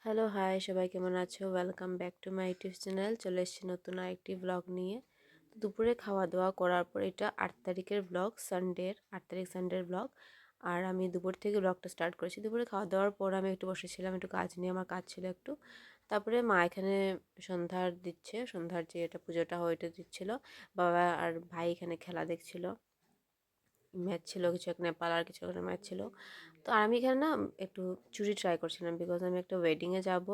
Hello hi সবাই কেমন আছো? Welcome back to my YouTube channel. চলে এসেছি নতুন আরেকটি ব্লগ নিয়ে। তো দুপুরে খাওয়া দাওয়া করার পর এটা ৮ তারিখের ব্লগ, সানডের ৮ তারিখ সানডের ব্লগ। আর আমি দুপুর থেকে ব্লগটা স্টার্ট করেছি। দুপুরে খাওয়া দাওয়ার পর আমি একটু বসেছিলাম, একটু কাজ নিয়ে, আমার কাজ ছিল একটু। তারপরে মা এখানে সন্ধ্যার দিচ্ছে, সন্ধ্যার যে এটা পুজোটা হয় ওইটা দিচ্ছিল। বাবা আর ভাই এখানে খেলা দেখছিল, ম্যাচ ছিল কিছু, এক নেপাল আর কিছু একটা ম্যাচ ছিল। তো আর আমি এখানে না একটু চুড়ি ট্রাই করছিলাম, বিকজ আমি একটা ওয়েডিংয়ে যাব।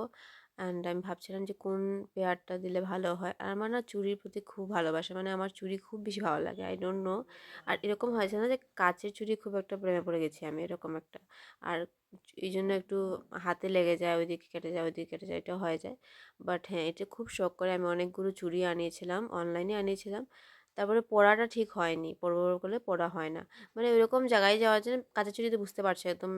অ্যান্ড আমি ভাবছিলাম যে কোন পেয়ারটা দিলে ভালো হয়। আর আমার না চুড়ির প্রতি খুব ভালোবাসা, মানে আমার চুড়ি খুব বেশি ভালো লাগে, আই ডোন্ট নো। আর এরকম হয়েছে না যে কাচের চুড়ি খুব একটা প্রেমে পড়ে গেছি আমি, এরকম একটা। আর এই জন্য একটু হাতে লেগে যায়, ওইদিকে কেটে যায়, ওইদিকে কেটে যায়, এটা হয়ে যায়। বাট হ্যাঁ, এটা খুব শখ করে আমি অনেকগুলো চুড়ি আনিয়েছিলাম, অনলাইনে আনিয়েছিলাম। তারপরে পরাটা ঠিক হয়নি, পরবো বলে পরা হয় না। মানে ওইরকম জায়গায় যাওয়ার জন্য কাঁচা চুড়িতে বুঝতে পারছো একদম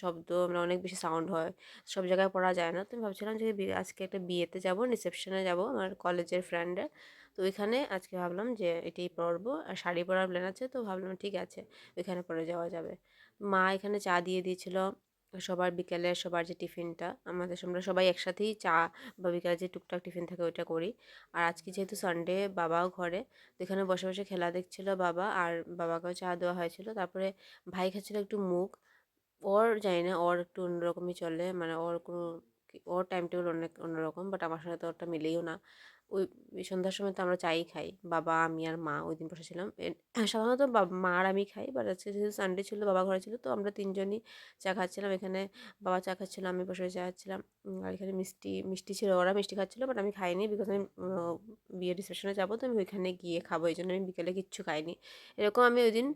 শব্দ, মানে অনেক বেশি সাউন্ড হয়, সব জায়গায় পরা যায় না। তো আমি ভাবছিলাম যে আজকে একটা বিয়েতে যাব, রিসেপশনে যাব আমার কলেজের ফ্রেন্ডের। তো ওইখানে আজকে ভাবলাম যে এটাই পরবো, আর শাড়ি পরার প্ল্যান আছে, তো ভাবলাম ঠিক আছে ওইখানে পরে যাওয়া যাবে। মা এখানে চা দিয়ে দিয়েছিল সবার বিকেলে, সবার যে টিফিনটা, আমরা সবাই একসাথেই চা বা বিকেলে যে টুকটাক টিফিন থাকে ওইটা করি। আর আজকে যেহেতু সানডে, বাবাও ঘরে, তো এখানে বসে বসে খেলা দেখছিল বাবা, আর বাবাকেও চা দেওয়া হয়েছিল। তারপরে ভাই খাচ্ছিল একটু মুগ। ওর জানি না, ওর একটু অন্যরকমই চলে, মানে ওর কোনো ওর টাইম টেবিল অনেক অন্যরকম, বাট আমার সাথে তো ওরটা মিলেইও না। ওই ওই সন্ধ্যার সময় তো আমরা চাই খাই, বাবা, আমি আর মা ওই দিন বসেছিলাম। সাধারণত মা আর আমি খাই, বাট আজকে যেহেতু সানডে ছিল, বাবা ঘরে ছিল, তো আমরা তিনজনই চা খাচ্ছিলাম এখানে। বাবা চা খাচ্ছিল, আমি বসে চা খাচ্ছিলাম। আর এখানে মিষ্টি মিষ্টি ছিল, ওরা মিষ্টি খাচ্ছিলো, বাট আমি খাইনি, বিকজ আমি বিয়ের রিসেপশনে যাবো, তো আমি ওইখানে গিয়ে খাবো, এই জন্য আমি বিকেলে কিচ্ছু খাইনি। এরকম আমি ওই দিন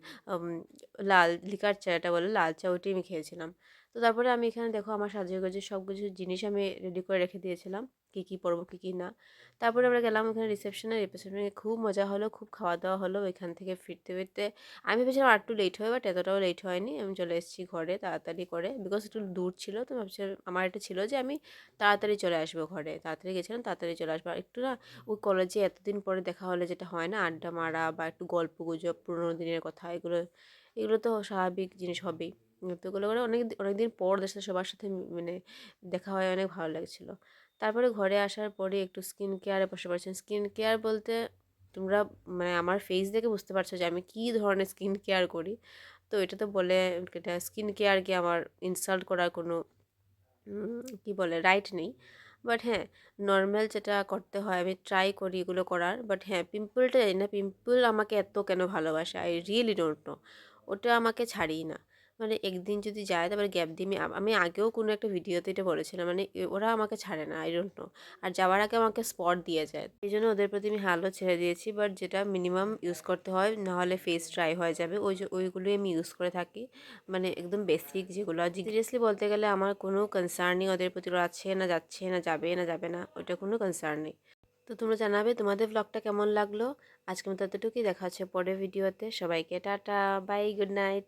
লাল লিকার চা, এটা বলে লাল চা, ওইটাই আমি খেয়েছিলাম। তো তারপরে আমি এখানে দেখো আমার সাজিয়ে সব কিছু জিনিস আমি রেডি করে রেখে দিয়েছিলাম, কী কী পরবো কী কী না। তারপরে আমরা গেলাম ওখানে রিসেপশনে, খুব মজা হলো, খুব খাওয়া দাওয়া হলো। ওইখান থেকে ফিরতে ফিরতে আমি ভেবেছিলাম আর একটু লেট হবে, বাট এতটাও লেট হয়নি, আমি চলে এসেছি ঘরে তাড়াতাড়ি করে, বিকজ একটু দূর ছিল। তো ভাবছিলাম, আমার এটা ছিল যে আমি তাড়াতাড়ি চলে আসবো ঘরে, তাড়াতাড়ি গেছিলাম, তাড়াতাড়ি চলে আসবো। আর একটু না ওই কলেজে এতদিন পরে দেখা হলে যেটা হয় না, আড্ডা মারা বা একটু গল্প গুজব, পুরোনো দিনের কথা, এগুলো এগুলো তো স্বাভাবিক জিনিস হবেই। তো এগুলো করে অনেক দিন পর ওদের সাথে, সবার সাথে মানে দেখা হয়, অনেক ভালো লাগছিলো। তারপরে ঘরে আসার পরে একটু স্কিন কেয়ারে বসে পড়েছেন। স্কিন কেয়ার বলতে তোমরা মানে আমার ফেস দেখে বুঝতে পারছো যে আমি কী ধরনের স্কিন কেয়ার করি। তো এটা তো বলে, এটা স্কিন কেয়ারকে আমার ইনসাল্ট করার কোনো কী বলে রাইট নেই। বাট হ্যাঁ, নর্মাল যেটা করতে হয় আমি ট্রাই করি এগুলো করার। বাট হ্যাঁ, পিম্পলটা জানি না, পিম্পল আমাকে এত কেন ভালোবাসে, আই রিয়েলি ডোন্ট নো। ওটা আমাকে ছাড়েই না, মানে একদিন যদি যায় তারপরে গ্যাপ দিয়ে, আমি আগেও কোনো একটা ভিডিওতে এটা বলেছিলাম, মানে ওরা আমাকে ছাড়ে না, আই ডোন্ট নো। আর যাওয়ার আগে আমাকে স্পট দিয়ে যায়, এই জন্য ওদের প্রতি আমি হ্যালো ছেড়ে দিয়েছি। বাট যেটা মিনিমাম ইউজ করতে হয়, নাহলে ফেস ড্রাই হয়ে যাবে, ওইগুলোই আমি ইউজ করে থাকি, মানে একদম বেসিক যেগুলো। সিরিয়াসলি বলতে গেলে আমার কোনো কনসার্নই ওদের প্রতি, ওরা আছে না যাচ্ছে না যাবে না যাবে না, ওইটা কোনো কনসার্ন নেই। তো তোমরা জানাবে তোমাদের ব্লগটা কেমন লাগলো। আজকের মতো এতটুকুই, দেখা হচ্ছে পরের ভিডিওতে। সবাইকে টাটা, বাই, গুড নাইট।